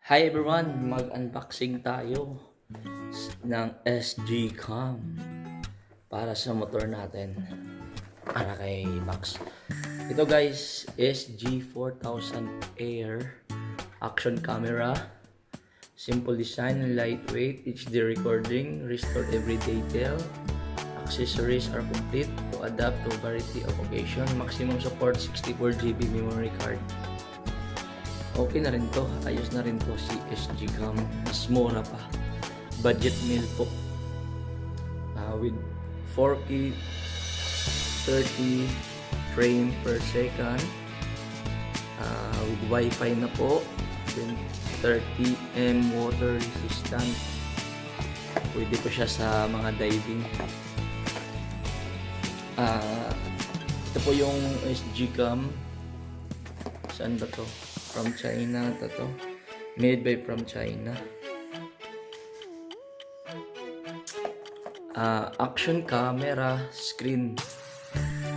Hi everyone! Mag-unboxing tayo ng SG Cam para sa motor natin, para kay Max. Ito guys, SG 4000 Air action camera, simple design, lightweight, HD recording, restored every detail. Accessories are complete to adapt to variety of occasion. Maximum support 64GB memory card. Okay na rin to, ayos na rin to si SG Cam, mas mura pa, budget meal po, with 4K 30 frame per second, with wifi na po, then 30M water resistant, pwede po siya sa mga diving. Ito po yung SG Cam, saan ba to? From China to. Made by from China. Action camera, screen,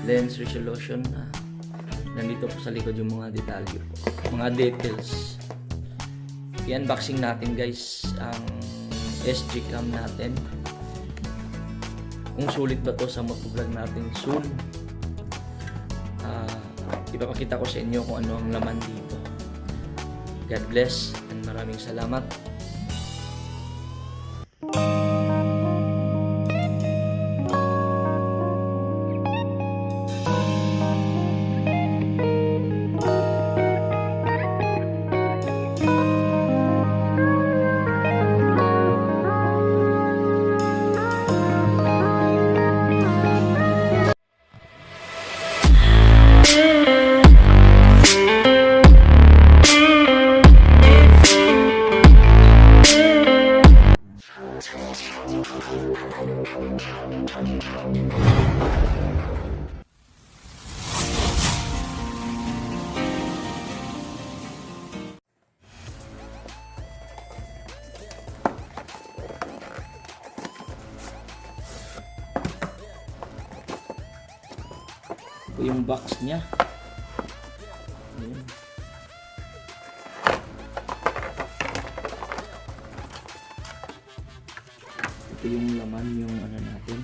lens resolution. Nandito po sa likod yung mga detalye po, mga details. I-unboxing natin guys ang SG Cam natin. Kung sulit ba to sa motovlog natin soon. Ipapakita ko sa inyo kung ano ang laman dito. God bless and maraming salamat. Ito yung box niya. Ayan. Ito yung laman, yung ano natin,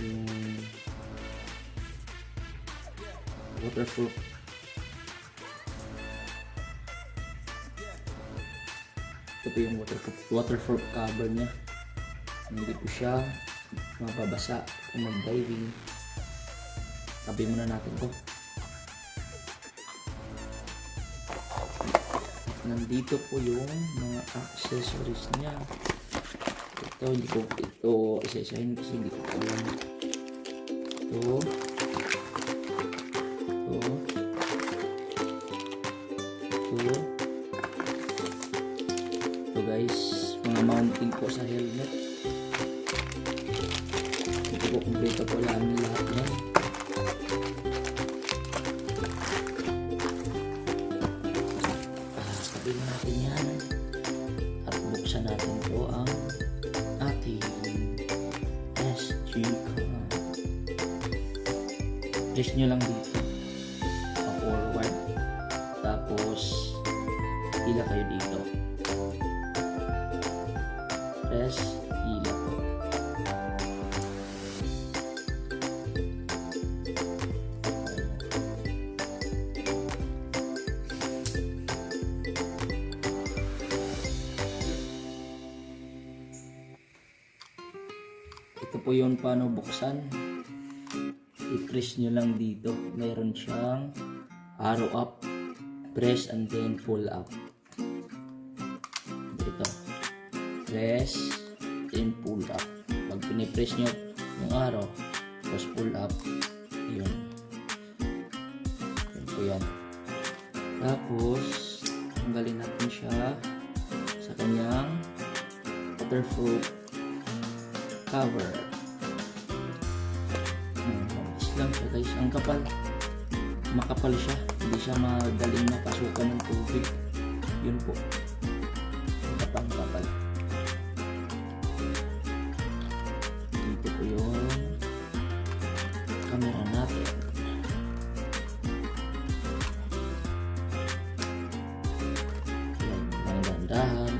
yung waterproof. Ito po yung waterproof cover niya. Hindi po siya mababasa kung mag-diving. Tabi muna natin to. Nandito po yung mga accessories niya. Ito, hindi ko ito isa-isahin kasi hindi ko alam. Ito guys, mga mounting po sa helmet. Ito po, kompleto po lahat yan. Sabihin natin yan at buksan natin po ang ating SG Cam. Press nyo lang dito forward, tapos hila kayo dito, press, hila po. Ito po yung paano buksan. I-press nyo lang dito. Mayroon siyang arrow up, press and then pull up. Ito, press then pull up. Pag pinipress nyo yung arrow, tapos pull up, yun. Yun po yan. Tapos tanggalin natin siya sa kanyang waterproof cover. Lang siya guys, ang kapal, makapal siya, hindi siya madaling mapasukan ng tubig. Yun po, ang kapal. Dito po yung camera natin. dahan-dahan.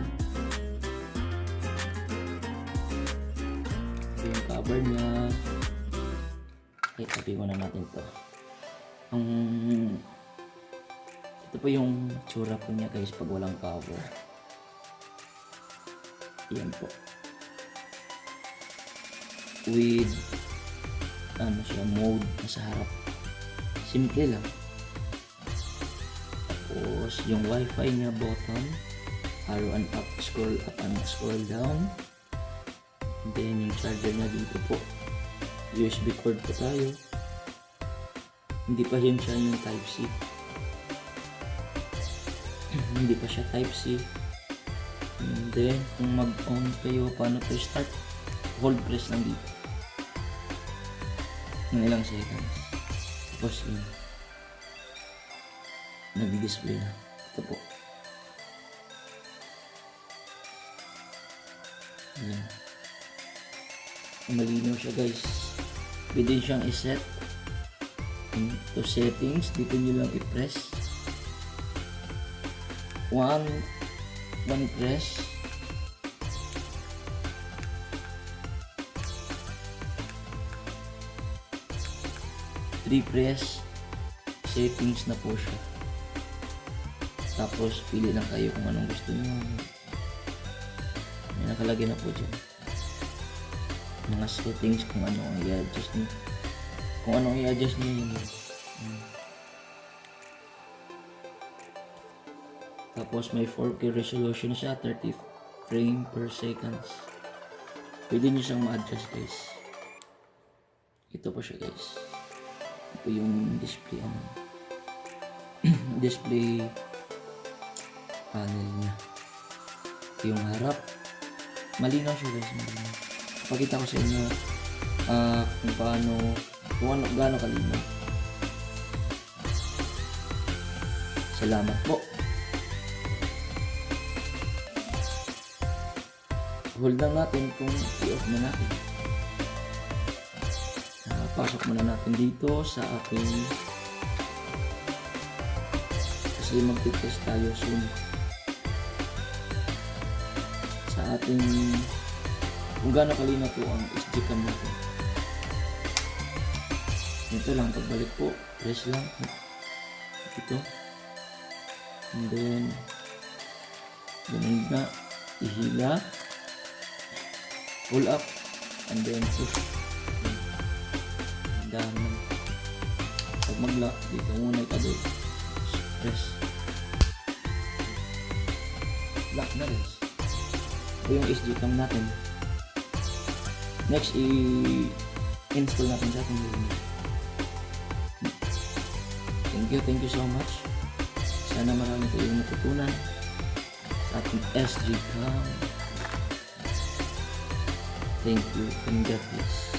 Ito yung cover niya. Okay, tabi muna natin to. Ito po yung tsura po niya guys pag walang cover. Yan po. With ano siya, mode na sa harap. Simple lang. Tapos yung wifi niya button, arrow and up, scroll up and scroll down. And then yung charger niya dito po, USB cord po tayo. Hindi pa yun siya yung type C. Hindi pa siya type C. And then kung mag-on kayo, paano to start? Hold press lang dito ng ilang seconds. Tapos yun, nag-display na. Ito po. Ayan. Malinaw siya guys. Pwede siyang iset to settings. Dito nyo lang i-press. One press. Press, settings na po siya. Tapos pili lang kayo kung anong gusto nyo. May nakalagay na po dyan mga settings kung ano ang i-adjust nyo. Kung ano ang i-adjust nyo yun. Tapos may 4K resolution siya, 30 frame per seconds. Pwede nyo siyang ma-adjust guys. Ito po siya guys. Ito yung display display panel niya. Ito yung harap. Malinaw siya guys, malinaw. Pakita ko sa inyo kung paano, gaano kalinaw. Salamat po. Hold lang natin kung i-off na natin. Pasok muna natin dito sa ating, kasi mag-test tayo soon sa ating kung gaano kalinaw po ang SD cam natin. Ito lang, pagbalik po, press lang ito, and then ganun na, ihila, pull up, and then push. Dahan. Pag mag-lock dito muna ito, press, lock na rin. Ito yung SD cam natin. Next, i-install natin sa ating unit. Thank you so much. Sana marami kayong natutunan sa ating SG cam. Thank you and God bless.